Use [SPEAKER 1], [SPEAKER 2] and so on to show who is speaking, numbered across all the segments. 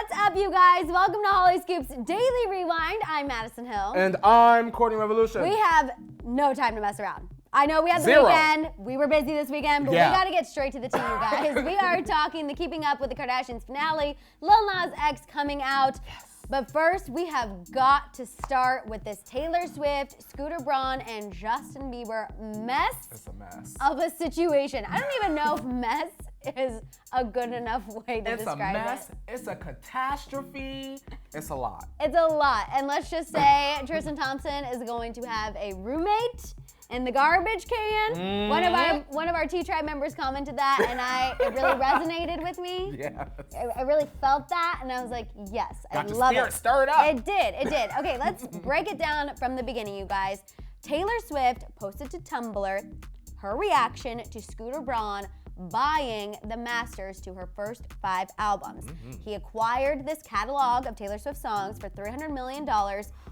[SPEAKER 1] What's up, you guys? Welcome to Hollyscoop's Daily Rewind. I'm Madison Hill.
[SPEAKER 2] And I'm Courtney Revolution.
[SPEAKER 1] We have no time to mess around. I know we had the weekend. We were busy this weekend, but we got to get straight to the tea, you guys. We are talking the Keeping Up with the Kardashians finale, Lil Nas X coming out. Yes. But first, we have got to start with this Taylor Swift, Scooter Braun, and Justin Bieber mess.
[SPEAKER 2] It's a mess.
[SPEAKER 1] Of a situation. I don't even know if mess is a good enough way to describe it.
[SPEAKER 2] It's a mess. It's a catastrophe. It's a lot.
[SPEAKER 1] It's a lot. And let's just say Tristan Thompson is going to have a roommate in the garbage can. Mm-hmm. One of our T-Tribe members commented that, and it really resonated with me.
[SPEAKER 2] Yes.
[SPEAKER 1] I really felt that, and I was like, yes, I love it.
[SPEAKER 2] Stir it up.
[SPEAKER 1] It did. Okay, let's break it down from the beginning, you guys. Taylor Swift posted to Tumblr her reaction to Scooter Braun buying the masters to her first 5 albums. Mm-hmm. He acquired this catalog of Taylor Swift songs for $300 million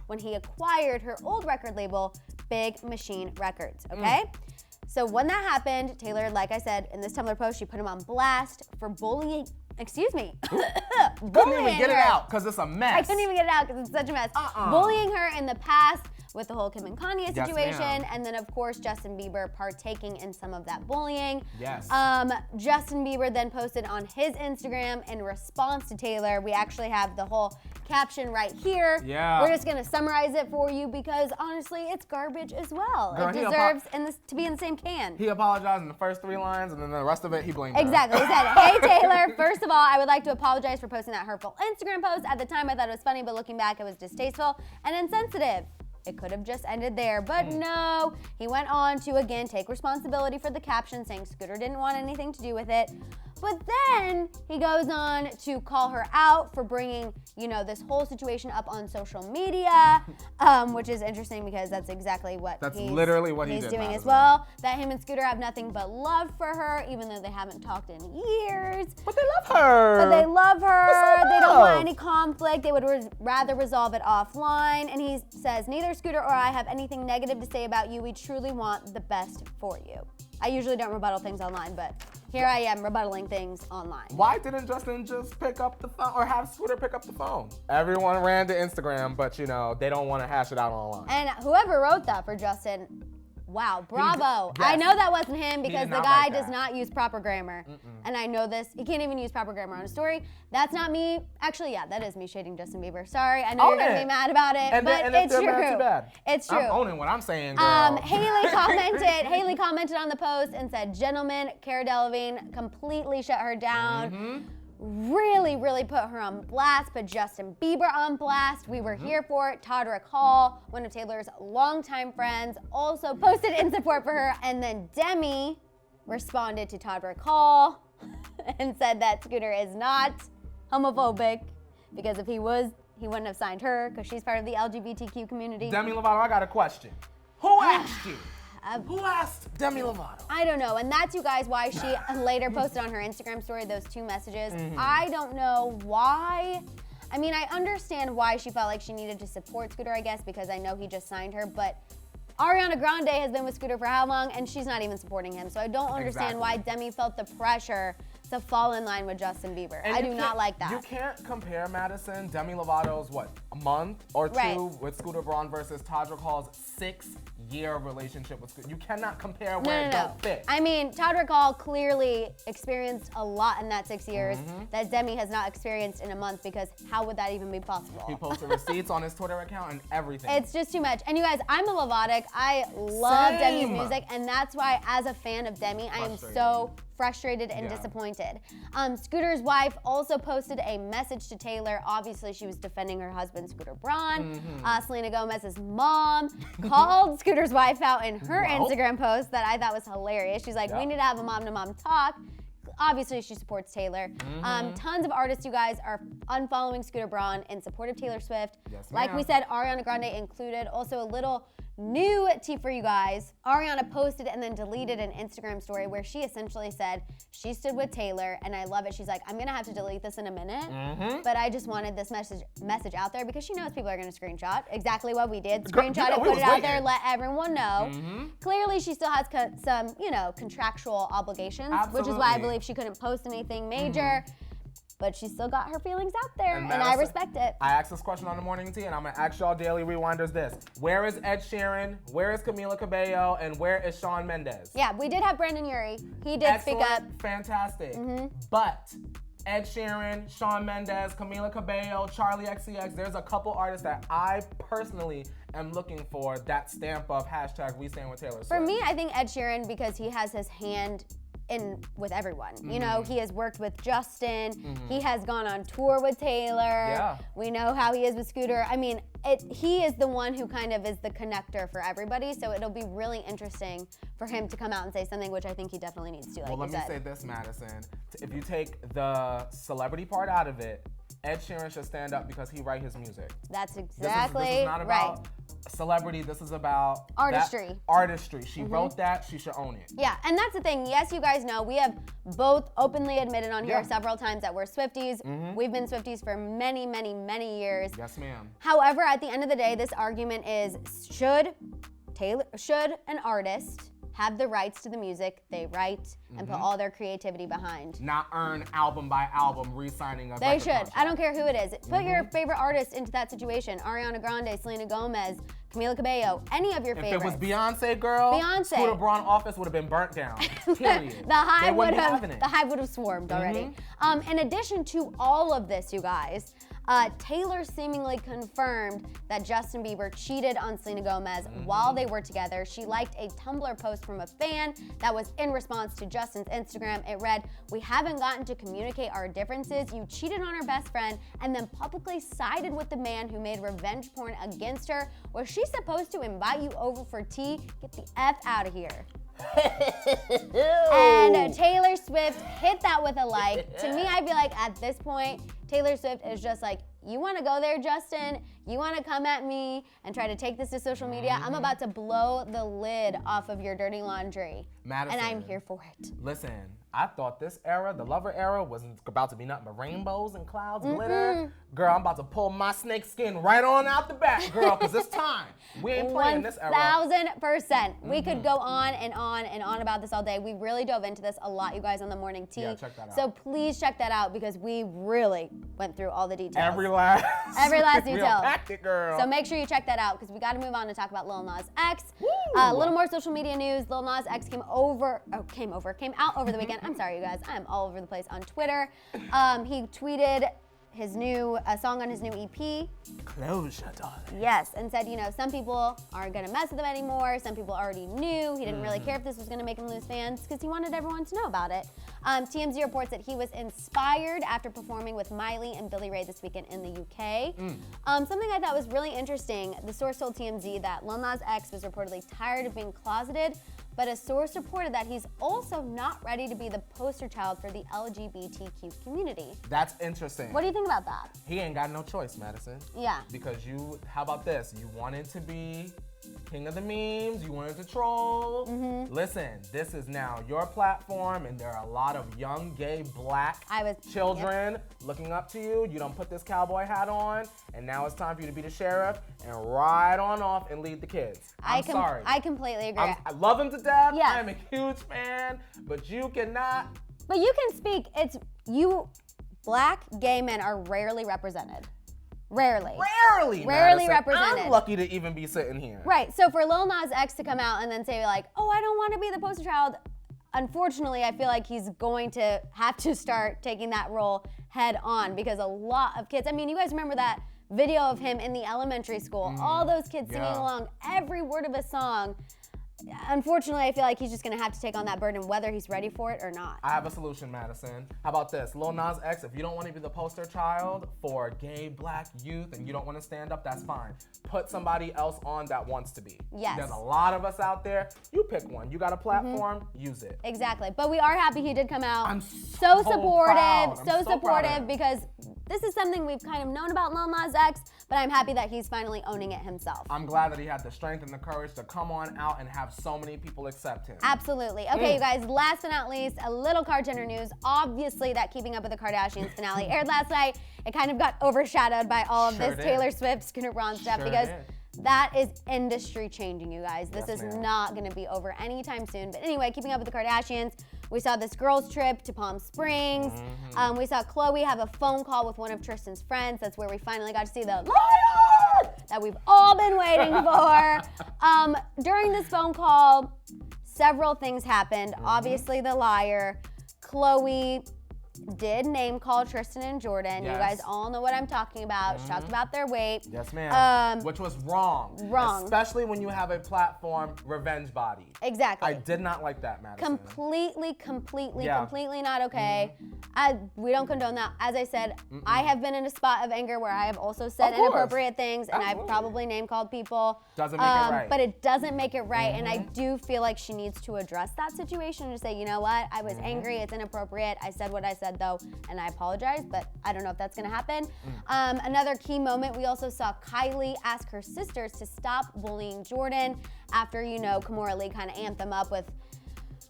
[SPEAKER 1] when he acquired her old record label, Big Machine Records, okay? So when that happened, Taylor, like I said, in this Tumblr post, she put him on blast for bullying,
[SPEAKER 2] couldn't even get it out because it's a mess.
[SPEAKER 1] I couldn't even get it out because it's such a mess. Bullying her in the past with the whole Kim and Kanye situation, and then of course Justin Bieber partaking in some of that bullying.
[SPEAKER 2] Yes.
[SPEAKER 1] Justin Bieber then posted on his Instagram in response to Taylor. We actually have the whole caption right here.
[SPEAKER 2] Yeah.
[SPEAKER 1] We're just gonna summarize it for you because honestly, it's garbage as well.
[SPEAKER 2] Girl,
[SPEAKER 1] it deserves to be in the same can.
[SPEAKER 2] He apologized in the first 3 lines, and then the rest of it, he blamed
[SPEAKER 1] Exactly.
[SPEAKER 2] her.
[SPEAKER 1] He said, "Hey Taylor, first of all, I would like to apologize for posting that hurtful Instagram post. At the time, I thought it was funny, but looking back, it was distasteful and insensitive. It could have just ended there, but no." He went on to again take responsibility for the caption, saying Scooter didn't want anything to do with it. But then he goes on to call her out for bringing, this whole situation up on social media, which is interesting because that's exactly what
[SPEAKER 2] literally what
[SPEAKER 1] he's
[SPEAKER 2] did,
[SPEAKER 1] doing as well. That him and Scooter have nothing but love for her, even though they haven't talked in years.
[SPEAKER 2] But they love her.
[SPEAKER 1] They don't want any conflict. They would rather resolve it offline. And he says, neither Scooter or I have anything negative to say about you. We truly want the best for you. I usually don't rebuttal things online, but here I am rebuttaling things online.
[SPEAKER 2] Why didn't Justin just pick up the phone or have Scooter pick up the phone? Everyone ran to Instagram, but they don't want to hash it out online.
[SPEAKER 1] And whoever wrote that for Justin, wow, bravo.
[SPEAKER 2] Yes.
[SPEAKER 1] I know that wasn't him because the guy does not use proper grammar. And I know this. He can't even use proper grammar on a story. That's not me. Actually, yeah, that is me shading Justin Bieber. Sorry, I know you're going to be mad about it, but it's true.
[SPEAKER 2] Too bad.
[SPEAKER 1] It's true.
[SPEAKER 2] I'm owning what I'm saying, girl.
[SPEAKER 1] Haley commented on the post and said, gentlemen, Cara Delevingne completely shut her down. Really, really put her on blast, put Justin Bieber on blast. We were here for it. Todrick Hall, one of Taylor's longtime friends, also posted in support for her. And then Demi responded to Todrick Hall and said that Scooter is not homophobic because if he was, he wouldn't have signed her because she's part of the LGBTQ community.
[SPEAKER 2] Demi Lovato, I got a question. Who asked you? Who asked Demi Lovato?
[SPEAKER 1] I don't know, and that's, you guys, why she later posted on her Instagram story those 2 messages. I don't know why. I mean, I understand why she felt like she needed to support Scooter, I guess, because I know he just signed her, but Ariana Grande has been with Scooter for how long, and she's not even supporting him, so I don't understand why Demi felt the pressure to fall in line with Justin Bieber.
[SPEAKER 2] And
[SPEAKER 1] I do not like that.
[SPEAKER 2] You can't compare, Madison, Demi Lovato's, a month or 2 with Scooter Braun versus Todrick Hall's 6-year relationship with Scooter. You cannot compare where it don't fit.
[SPEAKER 1] I mean, Todrick Hall clearly experienced a lot in that 6 years that Demi has not experienced in a month, because how would that even be possible?
[SPEAKER 2] He posted receipts on his Twitter account and everything.
[SPEAKER 1] It's just too much. And you guys, I'm a Lovatic. I love Demi's music, and that's why, as a fan of Demi, I am so frustrated and disappointed. Scooter's wife also posted a message to Taylor. Obviously, she was defending her husband, Scooter Braun. Selena Gomez's mom called Scooter's wife out in her Instagram post that I thought was hilarious. She's like, we need to have a mom-to-mom talk. Obviously, she supports Taylor. Tons of artists, you guys, are unfollowing Scooter Braun in support of Taylor Swift.
[SPEAKER 2] Yes,
[SPEAKER 1] like we said, Ariana Grande included. Also, a little new tea for you guys. Ariana posted and then deleted an Instagram story where she essentially said she stood with Taylor, and I love it. She's like, I'm gonna have to delete this in a minute, but I just wanted this message out there because she knows people are gonna screenshot exactly what we did. Screenshot it, put it out there, let everyone know. Clearly, she still has some, contractual obligations, which is why I believe she couldn't post anything major. but she still got her feelings out there, and
[SPEAKER 2] Madison,
[SPEAKER 1] I respect it.
[SPEAKER 2] I asked this question on the morning tea, and I'm gonna ask y'all Daily Rewinders this. Where is Ed Sheeran? Where is Camila Cabello? And where is Shawn Mendes?
[SPEAKER 1] Yeah, we did have Brandon Urie. He did speak up.
[SPEAKER 2] Fantastic. But Ed Sheeran, Shawn Mendes, Camila Cabello, Charlie XCX, there's a couple artists that I personally am looking for that stamp of hashtag we stand with Taylor Swift.
[SPEAKER 1] For me, I think Ed Sheeran, because he has his hand in with everyone. You know, he has worked with Justin. He has gone on tour with Taylor.
[SPEAKER 2] Yeah.
[SPEAKER 1] We know how he is with Scooter. I mean, he is the one who kind of is the connector for everybody, so it'll be really interesting for him to come out and say something, which I think he definitely needs to, like
[SPEAKER 2] well, let me say this, Madison. If you take the celebrity part out of it, Ed Sheeran should stand up because he writes his music.
[SPEAKER 1] That's exactly
[SPEAKER 2] this is not about
[SPEAKER 1] right.
[SPEAKER 2] Celebrity, this is about
[SPEAKER 1] artistry.
[SPEAKER 2] Artistry. She wrote that, she should own it.
[SPEAKER 1] Yeah, and that's the thing. Yes, you guys know, we have both openly admitted on here several times that we're Swifties. We've been Swifties for many, many, many years.
[SPEAKER 2] Yes, ma'am.
[SPEAKER 1] However, at the end of the day, this argument is, should an artist have the rights to the music they write and put all their creativity behind?
[SPEAKER 2] Not earn album by album re-signing a
[SPEAKER 1] They should.
[SPEAKER 2] contract.
[SPEAKER 1] I don't care who it is. Put your favorite artist into that situation. Ariana Grande, Selena Gomez, Camila Cabello, any of your favorites.
[SPEAKER 2] If it was Beyonce, girl,
[SPEAKER 1] Beyonce.
[SPEAKER 2] Scooter Braun office would have been burnt down. Period.
[SPEAKER 1] The hive would
[SPEAKER 2] have
[SPEAKER 1] swarmed already. In addition to all of this, you guys, Taylor seemingly confirmed that Justin Bieber cheated on Selena Gomez while they were together. She liked a Tumblr post from a fan that was in response to Justin's Instagram. It read, "We haven't gotten to communicate our differences. You cheated on her best friend and then publicly sided with the man who made revenge porn against her. Was she supposed to invite you over for tea? Get the F out of here." And Taylor Swift hit that with a like. To me, I feel like at this point, Taylor Swift is just like, you want to go there, Justin? You want to come at me and try to take this to social media? I'm about to blow the lid off of your dirty laundry.
[SPEAKER 2] Madison,
[SPEAKER 1] and I'm here for it.
[SPEAKER 2] Listen, I thought this era, the lover era, wasn't about to be nothing but rainbows and clouds, glitter. Girl, I'm about to pull my snake skin right on out the back, girl, because it's time. We ain't playing this era.
[SPEAKER 1] 1,000%. We could go on and on and on about this all day. We really dove into this a lot, you guys, on the morning tea.
[SPEAKER 2] Yeah, check that out.
[SPEAKER 1] So please check that out because we really went through all the details.
[SPEAKER 2] Every last
[SPEAKER 1] detail.
[SPEAKER 2] packed it, girl.
[SPEAKER 1] So make sure you check that out because we got to move on to talk about Lil Nas X. A little more social media news. Lil Nas X came out over the weekend. I'm sorry, you guys. I'm all over the place on Twitter. He tweeted a song on his new EP.
[SPEAKER 2] Closure, darling.
[SPEAKER 1] Yes, and said, some people aren't gonna mess with him anymore. Some people already knew. He didn't really care if this was gonna make him lose fans because he wanted everyone to know about it. TMZ reports that he was inspired after performing with Miley and Billy Ray this weekend in the UK. Something I thought was really interesting, the source told TMZ that Lil Nas X was reportedly tired of being closeted, but a source reported that he's also not ready to be the poster child for the LGBTQ community.
[SPEAKER 2] That's interesting.
[SPEAKER 1] What do you think about that?
[SPEAKER 2] He ain't got no choice, Madison.
[SPEAKER 1] Yeah.
[SPEAKER 2] Because how about this? You wanted to be king of the memes, you wanted to troll. Listen, this is now your platform, and there are a lot of young, gay, black children looking up to you. You don't put this cowboy hat on, and now it's time for you to be the sheriff and ride on off and lead the kids. I'm sorry.
[SPEAKER 1] I completely agree.
[SPEAKER 2] I love him to death.
[SPEAKER 1] Yeah.
[SPEAKER 2] I'm a huge fan, but you cannot.
[SPEAKER 1] But you can speak. Black gay men are rarely represented. Rarely
[SPEAKER 2] Madison.
[SPEAKER 1] represented.
[SPEAKER 2] I'm lucky to even be sitting here.
[SPEAKER 1] Right, so for Lil Nas X to come out and then say like, oh, I don't want to be the poster child, unfortunately, I feel like he's going to have to start taking that role head on because a lot of kids, you guys remember that video of him in the elementary school, all those kids singing along every word of a song. Unfortunately, I feel like he's just gonna have to take on that burden whether he's ready for it or not.
[SPEAKER 2] I have a solution, Madison. How about this? Lil Nas X, if you don't want to be the poster child for gay, black youth and you don't want to stand up, that's fine. Put somebody else on that wants to be.
[SPEAKER 1] Yes.
[SPEAKER 2] There's a lot of us out there. You pick one. You got a platform, use it.
[SPEAKER 1] Exactly. But we are happy he did come out.
[SPEAKER 2] I'm
[SPEAKER 1] so supportive.
[SPEAKER 2] Proud.
[SPEAKER 1] So supportive because this is something we've kind of known about Lil Nas X, but I'm happy that he's finally owning it himself.
[SPEAKER 2] I'm glad that he had the strength and the courage to come on out and have so many people accept him.
[SPEAKER 1] Absolutely. Okay, you guys, last but not least, a little Kar Jenner news. Obviously, that Keeping Up with the Kardashians finale aired last night. It kind of got overshadowed by all of this Taylor Swift, Scooter Braun stuff because that is industry changing, you guys. This is not going to be over anytime soon. But anyway, Keeping Up with the Kardashians. We saw this girls' trip to Palm Springs. We saw Khloe have a phone call with one of Tristan's friends. That's where we finally got to see the liar that we've all been waiting for. During this phone call, several things happened. Obviously, the liar. Khloe did name call Tristan and Jordyn.
[SPEAKER 2] Yes.
[SPEAKER 1] You guys all know what I'm talking about. She talked about their weight.
[SPEAKER 2] Yes, ma'am. Which was wrong.
[SPEAKER 1] Wrong.
[SPEAKER 2] Especially when you have a platform, revenge body.
[SPEAKER 1] Exactly.
[SPEAKER 2] I did not like that, Madison.
[SPEAKER 1] Completely not okay. We don't condone that. As I said, I have been in a spot of anger where I have also said inappropriate things, and I've probably name called people.
[SPEAKER 2] Doesn't make it right.
[SPEAKER 1] But it doesn't make it right, and I do feel like she needs to address that situation and say, you know what, I was angry, it's inappropriate, I said what I said though, and I apologize, but I don't know if that's gonna happen. Another key moment, we also saw Kylie ask her sisters to stop bullying Jordyn after, you know, Kimora Lee kind of amped them up with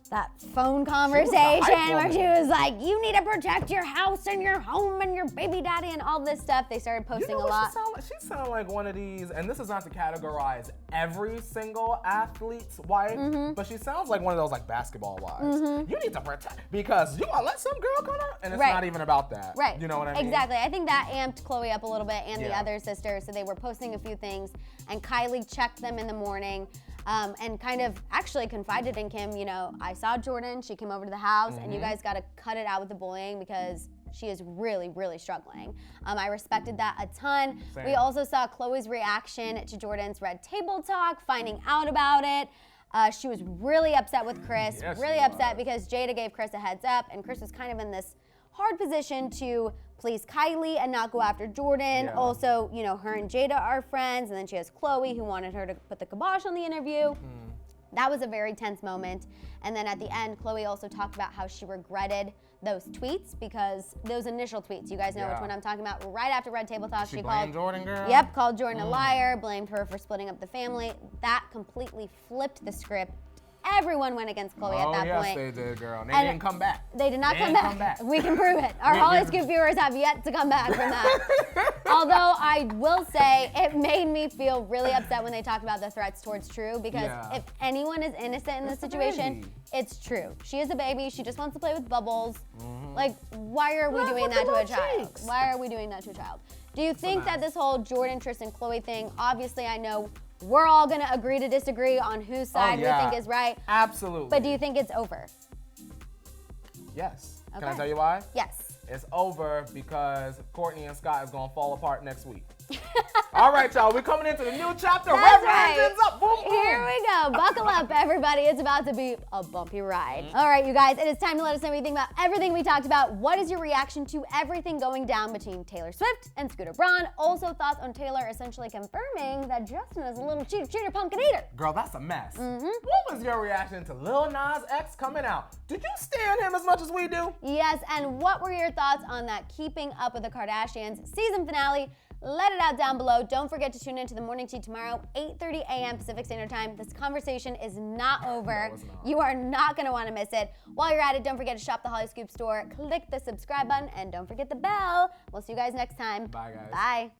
[SPEAKER 1] that phone conversation where she was like, you need to protect your house and your home and your baby daddy and all this stuff. They started posting a lot.
[SPEAKER 2] She sounded like one of these, and this is not to categorize every single athlete's wife, but she sounds like one of those like basketball wives. You need to protect, because you gonna let some girl come out, and it's not even about that.
[SPEAKER 1] Right.
[SPEAKER 2] You know what I mean?
[SPEAKER 1] Exactly. I think that amped Khloe up a little bit and the other sisters, so they were posting a few things, and Kylie checked them in the morning. And kind of actually confided in Kim, you know, I saw Jordyn, she came over to the house, and you guys gotta cut it out with the bullying because she is really, really struggling. I respected that a ton.
[SPEAKER 2] Same.
[SPEAKER 1] We also saw Khloe's reaction to Jordyn's red table talk, finding out about it. She was really upset with Chris, really upset because Jada gave Chris a heads up, and Chris was kind of in this hard position to please Kylie and not go after Jordyn. Also, you know, her and Jada are friends, and then she has Khloe who wanted her to put the kibosh on the interview. That was a very tense moment. And then at the end, Khloe also talked about how she regretted those tweets, because those initial tweets, you guys know which one I'm talking about, right after Red Table Talk,
[SPEAKER 2] she called Jordyn, girl?
[SPEAKER 1] Yep, called Jordyn a liar, blamed her for splitting up the family. That completely flipped the script. Everyone went against Khloe at that point.
[SPEAKER 2] Oh, yes, they did, girl. And they didn't come back.
[SPEAKER 1] They did not come back. We can prove it. Our Hollyscoop viewers have yet to come back from that. Although I will say, it made me feel really upset when they talked about the threats towards True, because if anyone is innocent in this situation, it's True. She is a baby. She just wants to play with bubbles. Like, why are we doing that to a child? Why are we doing that to a child? Do you think that this whole Jordyn, Tristan, Khloe thing, obviously I know we're all gonna agree to disagree on whose side we think is right.
[SPEAKER 2] Absolutely.
[SPEAKER 1] But do you think it's over?
[SPEAKER 2] Yes.
[SPEAKER 1] Okay.
[SPEAKER 2] Can I tell you why?
[SPEAKER 1] Yes.
[SPEAKER 2] It's over because Courtney and Scott is gonna fall apart next week. All right, y'all, we're coming into the new chapter.
[SPEAKER 1] That's
[SPEAKER 2] Engines up, boom, boom.
[SPEAKER 1] Here we go. Buckle up, everybody. It's about to be a bumpy ride. All right, you guys, it is time to let us know what you think about everything we talked about. What is your reaction to everything going down between Taylor Swift and Scooter Braun? Also, thoughts on Taylor essentially confirming that Justin is a little cheater pumpkin eater.
[SPEAKER 2] Girl, that's a mess. What was your reaction to Lil Nas X coming out? Did you stand him as much as we do?
[SPEAKER 1] Yes, and what were your thoughts on that Keeping Up With The Kardashians season finale? Let it out down below. Don't forget to tune in to the Morning Tea tomorrow, 8:30 a.m. Pacific Standard Time. This conversation is not over.
[SPEAKER 2] No, it's not.
[SPEAKER 1] You are not going to want to miss it. While you're at it, don't forget to shop the Hollyscoop store. Click the subscribe button, and don't forget the bell. We'll see you guys next time.
[SPEAKER 2] Bye, guys.
[SPEAKER 1] Bye.